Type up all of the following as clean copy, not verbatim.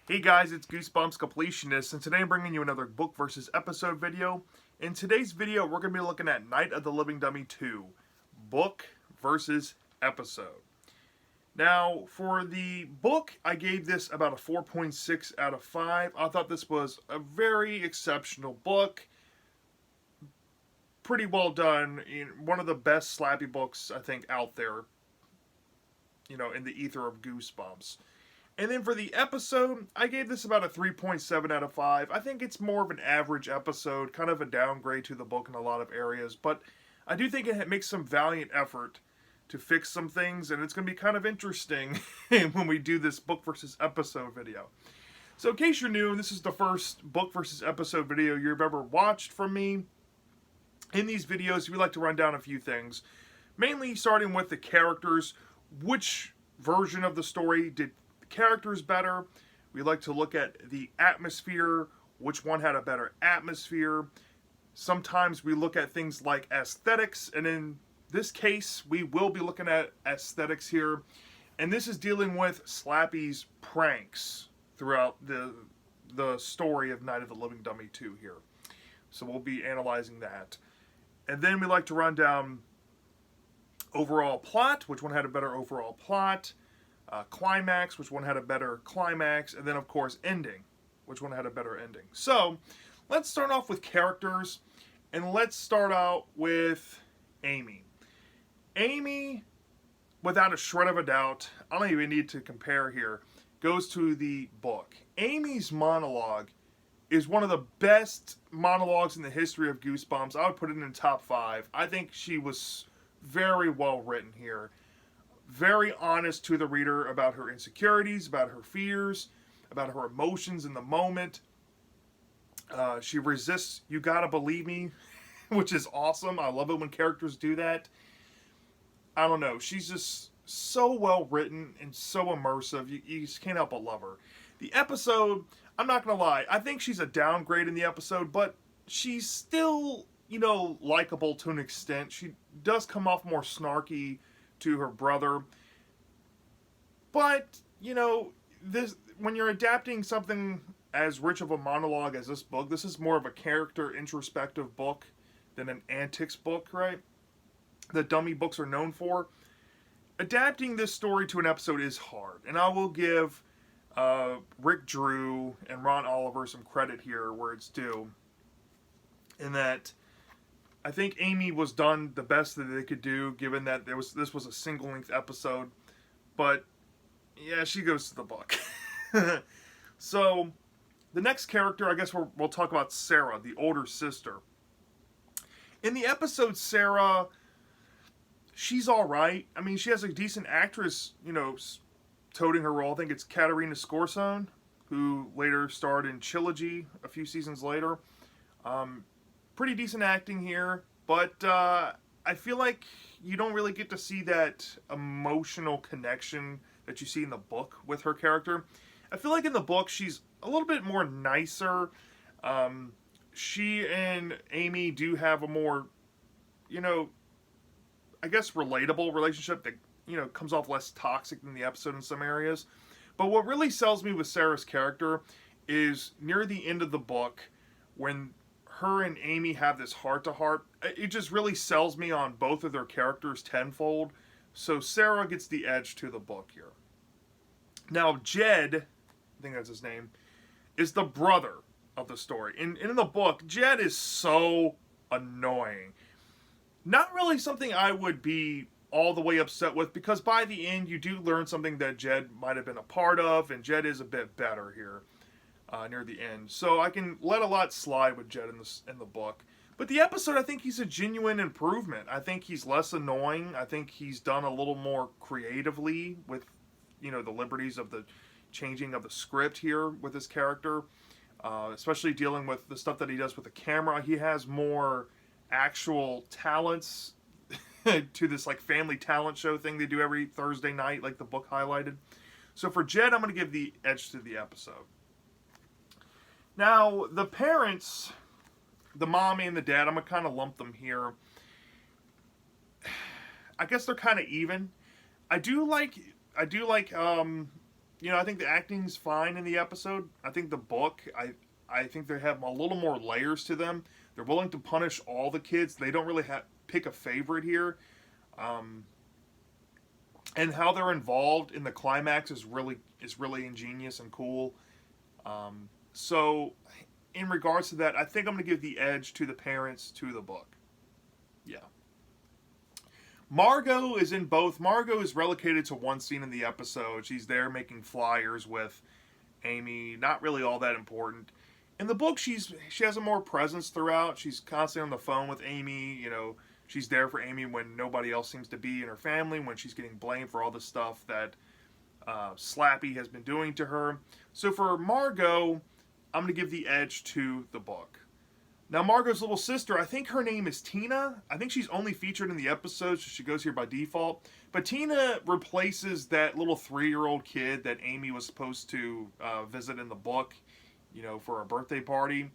Hey guys, it's Goosebumps Completionist, and today I'm bringing you another book versus episode video. In today's video, we're going to be looking at Night of the Living Dummy 2, book versus episode. Now, for the book, I gave this about a 4.6 out of 5. I thought this was a very exceptional book. Pretty well done. One of the best slappy books, I think, out there, in the ether of Goosebumps. And then for the episode, I gave this about a 3.7 out of 5. I think it's more of an average episode, kind of a downgrade to the book in a lot of areas, but I do think it makes some valiant effort to fix some things, and it's going to be kind of interesting when we do this book versus episode video. So in case you're new, this is the first book versus episode video you've ever watched from me. In these videos, we like to run down a few things, mainly starting with the characters. Which version of the story did characters better? We like to look at the atmosphere, which one had a better atmosphere. Sometimes we look at things like aesthetics, and in this case we will be looking at aesthetics here, and this is dealing with Slappy's pranks throughout the story of Night of the Living Dummy 2 here. So we'll be analyzing that. And then we like to run down overall plot, which one had a better overall plot, climax, which one had a better climax, and then of course ending, which one had a better ending. So let's start off with characters, and let's start out with Amy. Amy, without a shred of a doubt, I don't even need to compare here, goes to the book. Amy's monologue is one of the best monologues in the history of Goosebumps. I would put it in the top 5. I think she was very well written here. Very honest to the reader about her insecurities, about her fears, about her emotions in the moment. She resists "you gotta believe me," which is awesome. I love it when characters do that. I don't know. She's just so well written and so immersive. You just can't help but love her. The episode, I'm not going to lie, I think she's a downgrade in the episode, but she's still, likable to an extent. She does come off more snarky to her brother. But, this when you're adapting something as rich of a monologue as this book, this is more of a character introspective book than an antics book, right? That dummy books are known for. Adapting this story to an episode is hard, and I will give Rick Drew and Ron Oliver some credit here where it's due, in that I think Amy was done the best that they could do, given that this was a single-length episode. But yeah, she goes to the book. So the next character, I guess we'll talk about Sarah, the older sister. In the episode, Sarah, she's all right. I mean, she has a decent actress, toting her role. I think it's Katerina Scorsone, who later starred in Trilogy a few seasons later. Pretty decent acting here, but I feel like you don't really get to see that emotional connection that you see in the book with her character. I feel like in the book she's a little bit more nicer. She and Amy do have a more, I guess, relatable relationship that comes off less toxic than the episode in some areas. But what really sells me with Sarah's character is near the end of the book, when her and Amy have this heart-to-heart. It just really sells me on both of their characters tenfold. So Sarah gets the edge to the book here. Now Jed, I think that's his name, is the brother of the story. In the book, Jed is so annoying. Not really something I would be all the way upset with, because by the end you do learn something that Jed might have been a part of, and Jed is a bit better here near the end. So I can let a lot slide with Jed in the book. But the episode, I think he's a genuine improvement. I think he's less annoying. I think he's done a little more creatively with, the liberties of the changing of the script here with his character, especially dealing with the stuff that he does with the camera. He has more actual talents to this family talent show thing they do every Thursday night, like the book highlighted. So for Jed, I'm going to give the edge to the episode. Now, the parents, the mommy and the dad, I'm going to kind of lump them here. I guess they're kind of even. I do like I think the acting's fine in the episode. I think the book, I think they have a little more layers to them. They're willing to punish all the kids. They don't really pick a favorite here. Um, and how they're involved in the climax is really ingenious and cool. So, in regards to that, I think I'm going to give the edge to the parents to the book. Yeah. Margot is in both. Margot is relocated to one scene in the episode. She's there making flyers with Amy. Not really all that important. In the book, she has a more presence throughout. She's constantly on the phone with Amy. She's there for Amy when nobody else seems to be in her family. When she's getting blamed for all the stuff that Slappy has been doing to her. So for Margot, I'm going to give the edge to the book. Now, Margot's little sister, I think her name is Tina. I think she's only featured in the episode, so she goes here by default. But Tina replaces that little 3-year-old kid that Amy was supposed to visit in the book, for a birthday party.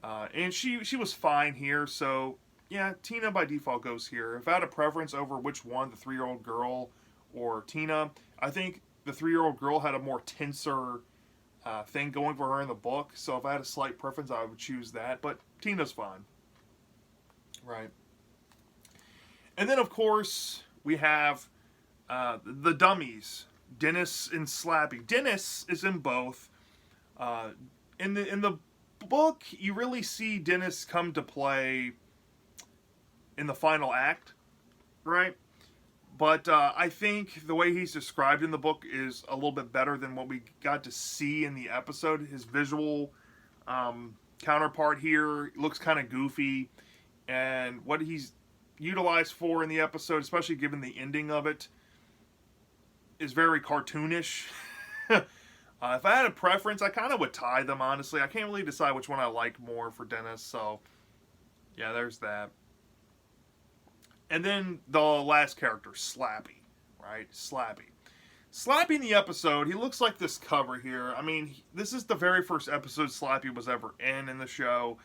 And she was fine here, so yeah, Tina by default goes here. If I had a preference over which one, the 3-year-old girl or Tina, I think the 3-year-old girl had a more tenser thing going for her in the book. So if I had a slight preference, I would choose that. But Tina's fine. Right. And then, of course, we have the dummies, Dennis and Slappy. Dennis is in both. In the book, you really see Dennis come to play in the final act, right? But I think the way he's described in the book is a little bit better than what we got to see in the episode. His visual counterpart here looks kind of goofy, and what he's utilized for in the episode, especially given the ending of it, is very cartoonish. If I had a preference, I kind of would tie them, honestly. I can't really decide which one I like more for Dennis, so yeah, there's that. And then the last character, Slappy, right? Slappy in the episode, he looks like this cover here. I mean, this is the very first episode Slappy was ever in the show.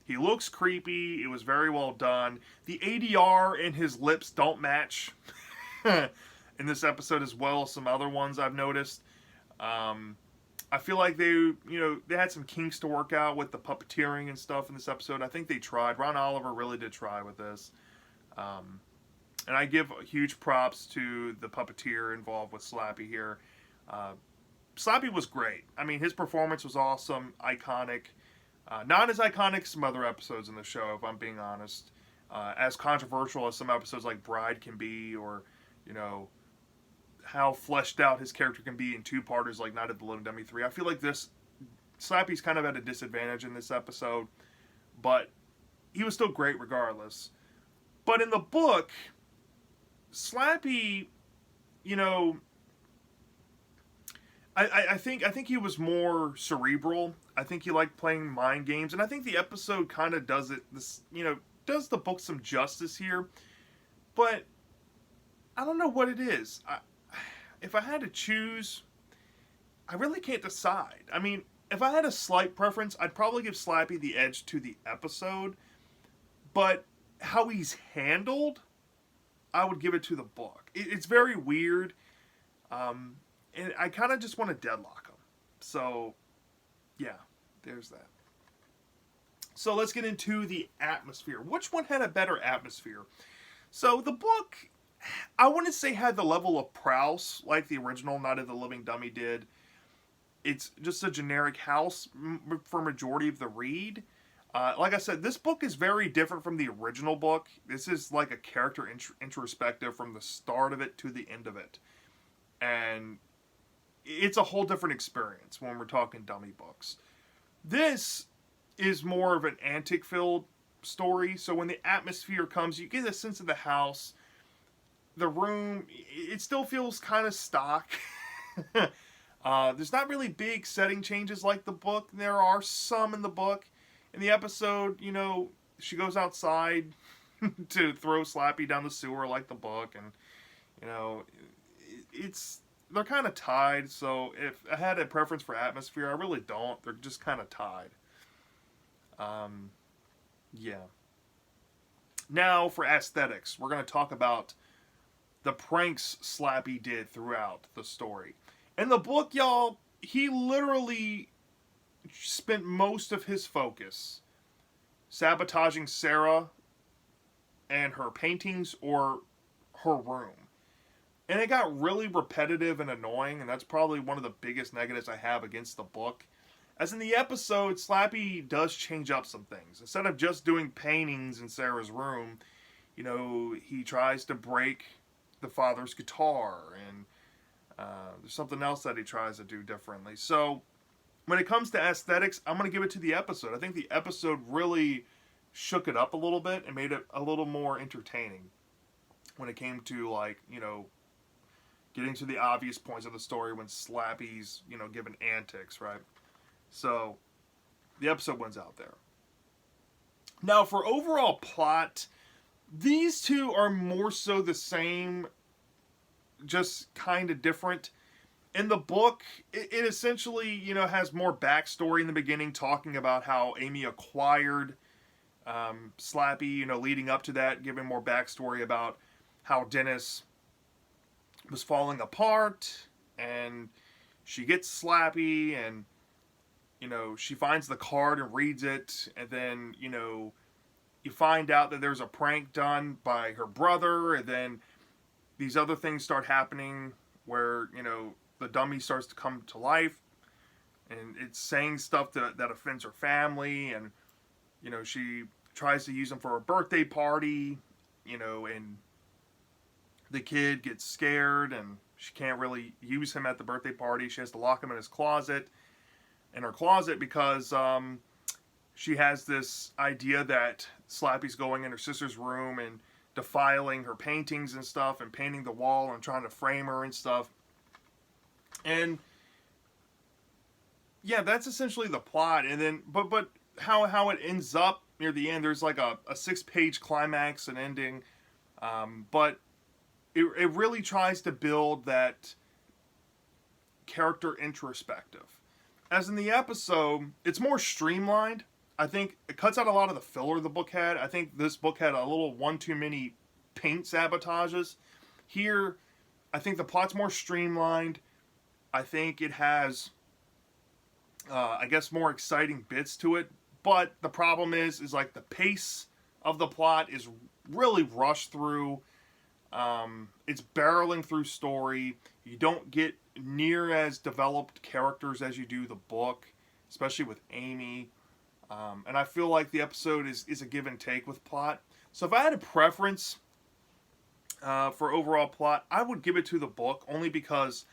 He looks creepy. It was very well done. The ADR and his lips don't match in this episode as well as some other ones I've noticed. I feel like they had some kinks to work out with the puppeteering and stuff in this episode. I think they tried. Ron Oliver really did try with this. And I give huge props to the puppeteer involved with Slappy here. Slappy was great. I mean, his performance was awesome, iconic. Not as iconic as some other episodes in the show, if I'm being honest. As controversial as some episodes like Bride can be, or, how fleshed out his character can be in two-parters like Night of the Living Dummy 3. I feel like Slappy's kind of at a disadvantage in this episode, but he was still great regardless. But in the book, Slappy, I think he was more cerebral. I think he liked playing mind games, and I think the episode kind of does does the book some justice here. But I don't know what it is. If I had to choose, I really can't decide. I mean, if I had a slight preference, I'd probably give Slappy the edge to the episode. But how he's handled, I would give it to the book. It's very weird. And I kind of just want to deadlock him. So, yeah, there's that. So let's get into the atmosphere. Which one had a better atmosphere? So the book, I wouldn't say had the level of Prowse like the original Night of the Living Dummy did. It's just a generic house for majority of the read. Like I said, this book is very different from the original book. This is like a character introspective from the start of it to the end of it. And it's a whole different experience when we're talking dummy books. This is more of an antique-filled story, so when the atmosphere comes, you get a sense of the house. The room, it still feels kind of stock. There's not really big setting changes like the book. There are some in the book. In the episode, she goes outside to throw Slappy down the sewer like the book, and, they're kind of tied, so if I had a preference for atmosphere, I really don't. They're just kind of tied. Yeah. Now, for aesthetics, we're going to talk about the pranks Slappy did throughout the story. In the book, y'all, he literally spent most of his focus sabotaging Sarah and her paintings or her room. And it got really repetitive and annoying, and that's probably one of the biggest negatives I have against the book. As in the episode, Slappy does change up some things. Instead of just doing paintings in Sarah's room, he tries to break the father's guitar, and there's something else that he tries to do differently. So, when it comes to aesthetics, I'm going to give it to the episode. I think the episode really shook it up a little bit and made it a little more entertaining when it came to, getting to the obvious points of the story when Slappy's, given antics, right? So, the episode wins out there. Now, for overall plot, these two are more so the same, just kind of different. In the book, it essentially, has more backstory in the beginning, talking about how Amy acquired Slappy, leading up to that, giving more backstory about how Dennis was falling apart, and she gets Slappy, and, she finds the card and reads it, and then, you find out that there's a prank done by her brother, and then these other things start happening where, the dummy starts to come to life, and it's saying stuff that offends her family, and she tries to use him for a birthday party, and the kid gets scared, and she can't really use him at the birthday party. She has to lock him in her closet, because she has this idea that Slappy's going in her sister's room and defiling her paintings and stuff, and painting the wall and trying to frame her and stuff. And yeah, that's essentially the plot. And then, but how it ends up near the end, there's like a 6-page climax and ending. But it really tries to build that character introspective. As in the episode, it's more streamlined. I think it cuts out a lot of the filler the book had. I think this book had a little one too many paint sabotages. Here, I think the plot's more streamlined. I think it has, more exciting bits to it. But the problem is like the pace of the plot is really rushed through. It's barreling through story. You don't get near as developed characters as you do the book, especially with Amy. And I feel like the episode is a give and take with plot. So if I had a preference for overall plot, I would give it to the book, only because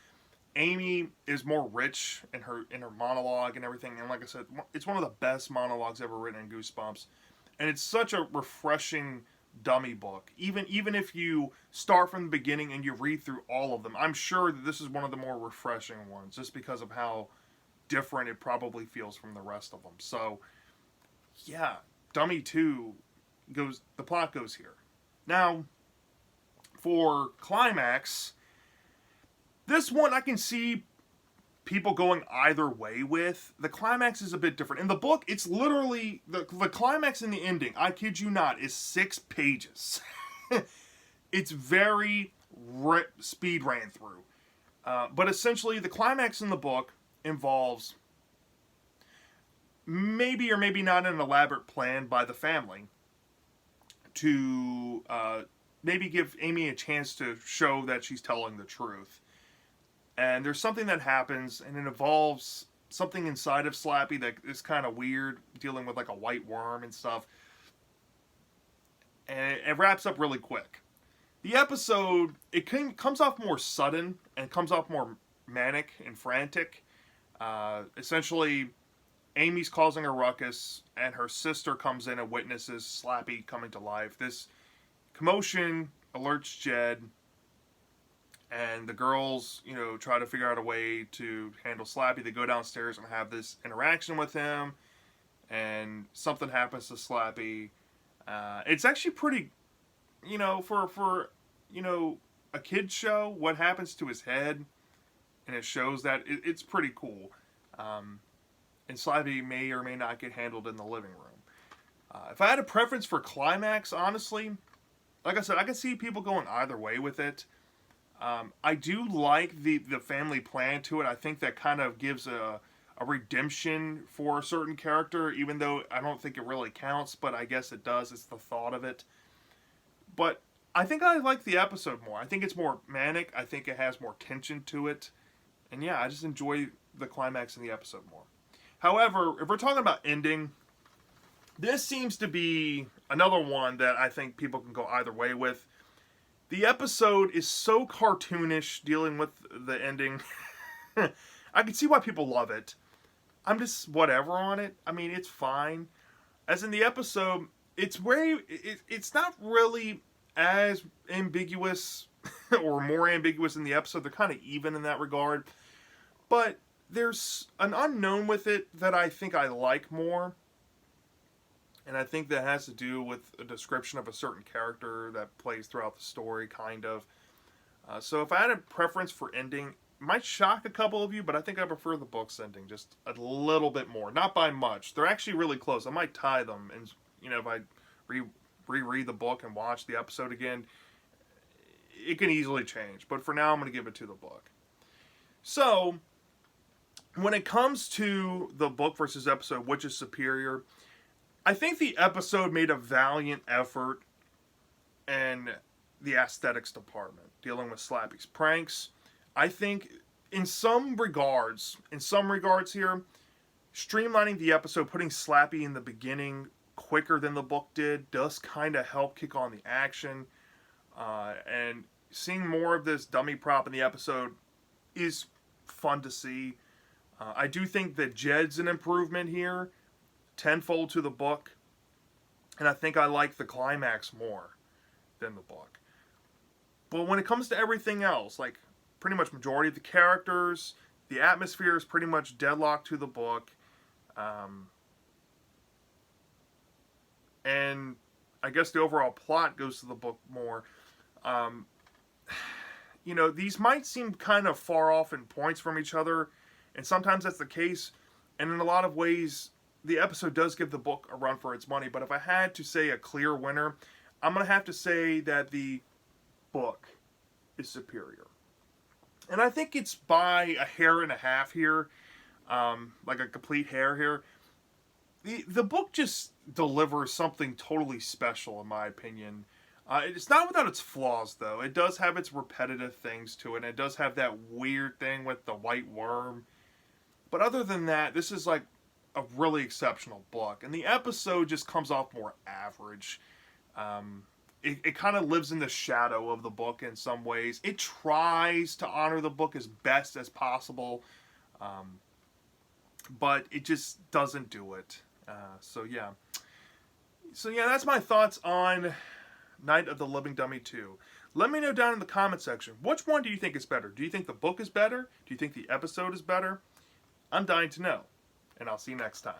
Amy is more rich in her monologue and everything. And like I said, it's one of the best monologues ever written in Goosebumps. And it's such a refreshing dummy book. Even if you start from the beginning and you read through all of them, I'm sure that this is one of the more refreshing ones, just because of how different it probably feels from the rest of them. So, yeah, Dummy 2 the plot goes here. Now, for Climax, this one I can see people going either way with. The climax is a bit different. In the book, it's literally, the climax and the ending, I kid you not, is 6 pages. It's very speed ran through. But essentially, the climax in the book involves maybe or maybe not an elaborate plan by the family to maybe give Amy a chance to show that she's telling the truth. And there's something that happens, and it involves something inside of Slappy that is kind of weird, dealing with like a white worm and stuff. And it wraps up really quick. The episode, comes off more sudden and comes off more manic and frantic. Essentially, Amy's causing a ruckus, and her sister comes in and witnesses Slappy coming to life. This commotion alerts Jed, and the girls, try to figure out a way to handle Slappy. They go downstairs and have this interaction with him, and something happens to Slappy. It's actually pretty, for a kid's show, what happens to his head, and it shows that it's pretty cool. And Slappy may or may not get handled in the living room. If I had a preference for Climax, honestly, like I said, I could see people going either way with it. I do like the family plan to it. I think that kind of gives a redemption for a certain character, even though I don't think it really counts, but I guess it does. It's the thought of it. But I think I like the episode more. I think it's more manic. I think it has more tension to it. And yeah, I just enjoy the climax in the episode more. However, if we're talking about ending, this seems to be another one that I think people can go either way with. The episode is so cartoonish dealing with the ending. I can see why people love it. I'm just whatever on it. I mean, it's fine. As in the episode, it's not really as ambiguous or more ambiguous in the episode. They're kind of even in that regard. But there's an unknown with it that I think I like more. And I think that has to do with a description of a certain character that plays throughout the story, kind of. So if I had a preference for ending, it might shock a couple of you, but I think I prefer the book's ending just a little bit more. Not by much. They're actually really close. I might tie them. And, if I reread the book and watch the episode again, it can easily change. But for now, I'm going to give it to the book. So, when it comes to the book versus episode, which is superior, I think the episode made a valiant effort in the aesthetics department, dealing with Slappy's pranks. I think in some regards here, streamlining the episode, putting Slappy in the beginning quicker than the book did, does kind of help kick on the action. And seeing more of this dummy prop in the episode is fun to see. I do think that Jed's an improvement here, tenfold to the book, and I think I like the climax more than the book. But when it comes to everything else, like pretty much majority of the characters, the atmosphere is pretty much deadlocked to the book, and I guess the overall plot goes to the book more. These might seem kind of far off in points from each other, and sometimes that's the case, and in a lot of ways, the episode does give the book a run for its money. But if I had to say a clear winner, I'm going to have to say that the book is superior. And I think it's by a hair and a half here, like a complete hair here. The book just delivers something totally special, in my opinion. It's not without its flaws, though. It does have its repetitive things to it, and it does have that weird thing with the white worm. But other than that, this is like a really exceptional book. And the episode just comes off more average. It kind of lives in the shadow of the book in some ways. It tries to honor the book as best as possible. But it just doesn't do it. So yeah, that's my thoughts on Night of the Living Dummy 2. Let me know down in the comment section, which one do you think is better? Do you think the book is better? Do you think the episode is better? I'm dying to know. And I'll see you next time.